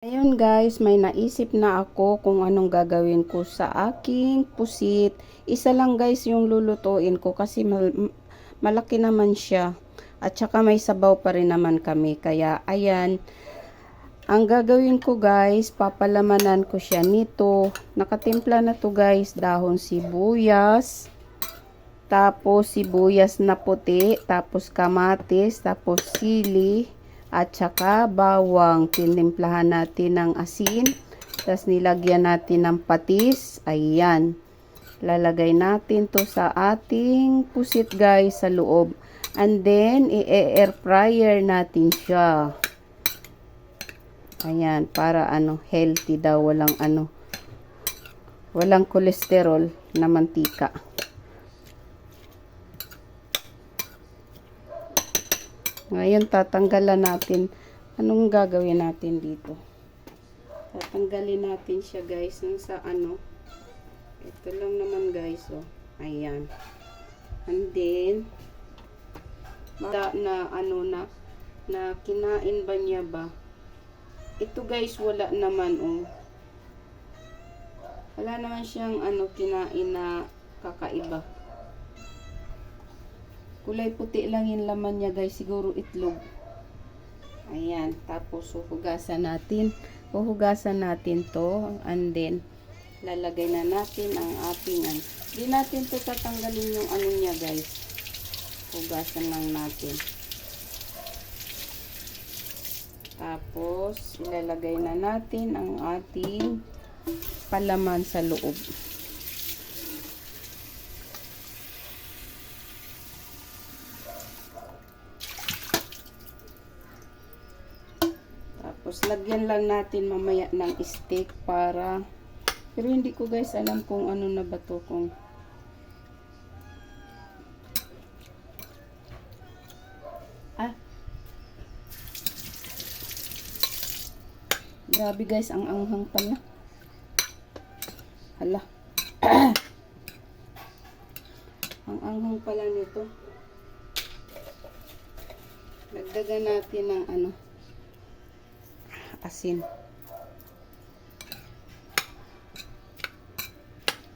Ayun guys, may naisip na ako kung anong gagawin ko sa aking pusit. Isa lang guys yung lulutuin ko kasi malaki naman siya. At saka may sabaw pa rin naman kami. Kaya ayan, ang gagawin ko guys, papalamanan ko siya nito. Nakatimpla na to guys, dahon sibuyas. Tapos sibuyas na puti, tapos kamatis, tapos sili, at saka bawang. Tinimplahan natin ng asin, tapos nilagyan natin ng patis. Ayan. Lalagay natin to sa ating pusit guys sa loob. And then, i-air fryer natin siya. Ayan, para healthy daw, walang kolesterol na mantika. Ngayon, tatanggalan natin. Anong gagawin natin dito? Tatanggalin natin siya guys. Sa ito lang naman guys. Oh. Ayan. And then, na kinain ba niya ba? Ito guys, wala naman oh. Wala naman siyang kinain na kakaiba. Kulay puti lang yung laman niya guys, siguro itlog. Ayan, tapos huhugasan natin to, and then lalagay na natin ang ating Di natin to tatanggalin yung niya guys. Hugasan lang natin. Tapos ilalagay na natin ang ating palaman sa loob. Tapos lagyan lang natin mamaya ng stick para, pero hindi ko guys alam kung ano na ba to, kung grabe guys, ang anghang pala. Hala. Ang anghang pala nito. Dagdagan natin ng asin.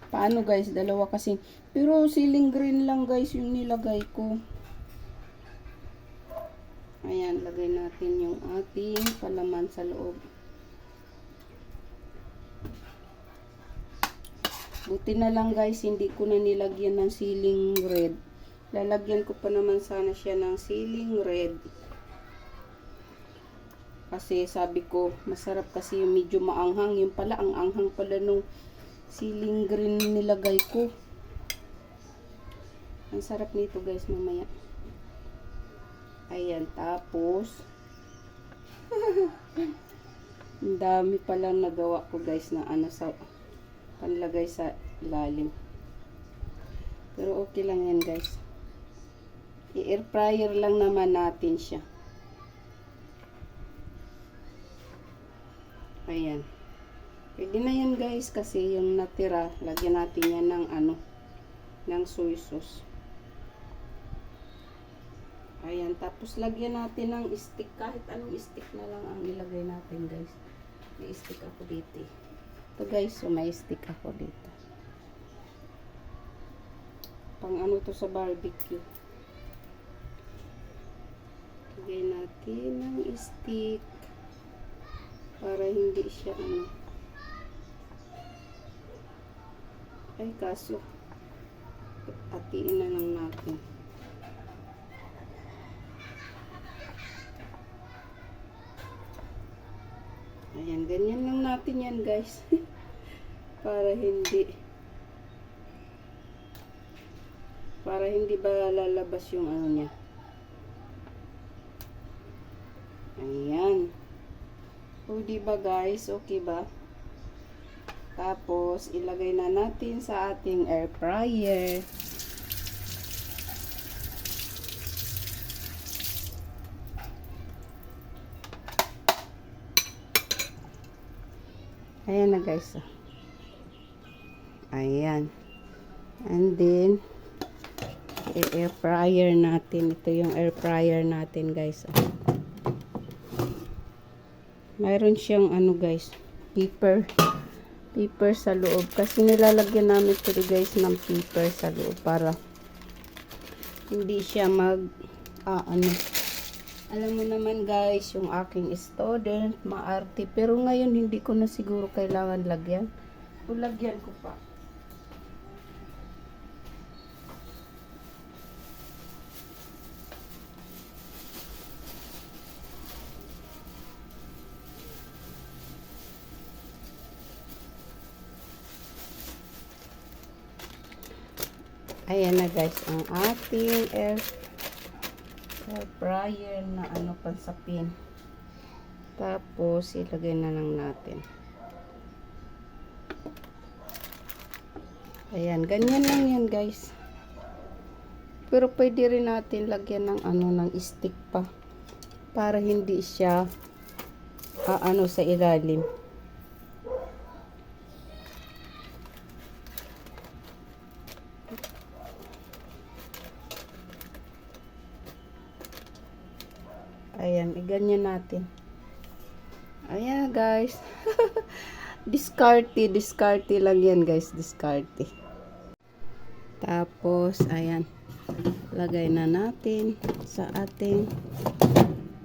Paano guys? Dalawa kasi. Pero siling green lang guys yung nilagay ko. Ayan, lagay natin yung ating palaman sa loob. Buti na lang guys, hindi ko na nilagyan ng siling red. Lalagyan ko pa naman sana siya ng siling red. Kasi sabi ko, masarap kasi yung medyo maanghang. Yung pala, ang anghang pala nung siling green nilagay ko. Ang sarap nito guys mamaya. Ayan, tapos ang dami palang nagawa ko guys na sa panlagay sa ilalim. Pero okay lang yan guys. I-air fryer lang naman natin siya. Ayan. Pwede na yan guys kasi yung natira, lagyan natin yan ng soy sauce. Ayan. Tapos lagyan natin ng stick. Kahit anong stick na lang ang ilagay natin guys. May stick ako dito. Ito guys, so may stick ako dito. Pang to sa barbecue. Lagay natin ng stick para hindi siya ay kaso hatiin na lang natin. Ayan, ganyan lang natin yan guys. para hindi ba lalabas yung niya. Ayan. O, diba guys? Okay ba? Tapos, ilagay na natin sa ating air fryer. Ayan na guys. Ayan. And then, air fryer natin. Ito yung air fryer natin guys. mayroon siyang ano guys, paper sa loob. Kasi nilalagyan namin ito guys ng paper sa loob para hindi siya ano. Alam mo naman guys, yung aking student, maarte. Pero ngayon hindi ko na siguro kailangan lagyan. O lagyan ko pa. Ayan na guys, ang ating air fryer na ano pansapin. Tapos ilagay na lang natin. Ayan, ganyan lang yan guys. Pero pwede rin natin lagyan ng ano ng stick pa para hindi siya ano sa ilalim. Ayan, iganyan natin. Ayan guys. Discarte lang yan guys, discarte. Tapos, ayan. Lagay na natin sa ating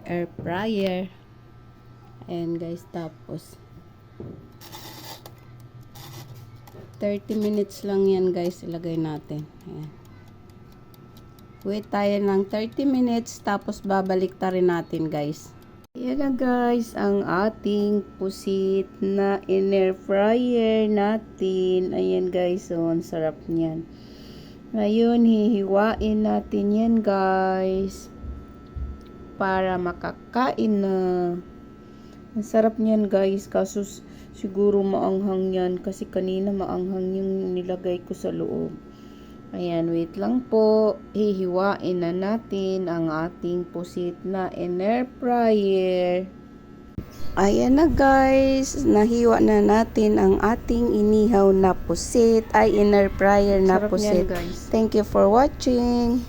air fryer. Ayan guys, tapos 30 minutes lang yan guys, ilagay natin. Ayan. Wait tayo ng 30 minutes, tapos babalik ta rin natin guys. Ayan na guys, ang ating pusit na in-air fryer natin. Ayan guys, so ang sarap niyan. Ngayon, hihiwain natin yan guys. Para makakain na. Ang sarap niyan guys, kaso siguro maanghang yan. Kasi kanina maanghang yung nilagay ko sa loob. Ayan, wait lang po. Hihiwain na natin ang ating pusit na in-air fryer. Ayan na guys, nahiwa na natin ang ating inihaw na pusit, ay in-air fryer na pusit. Thank you for watching.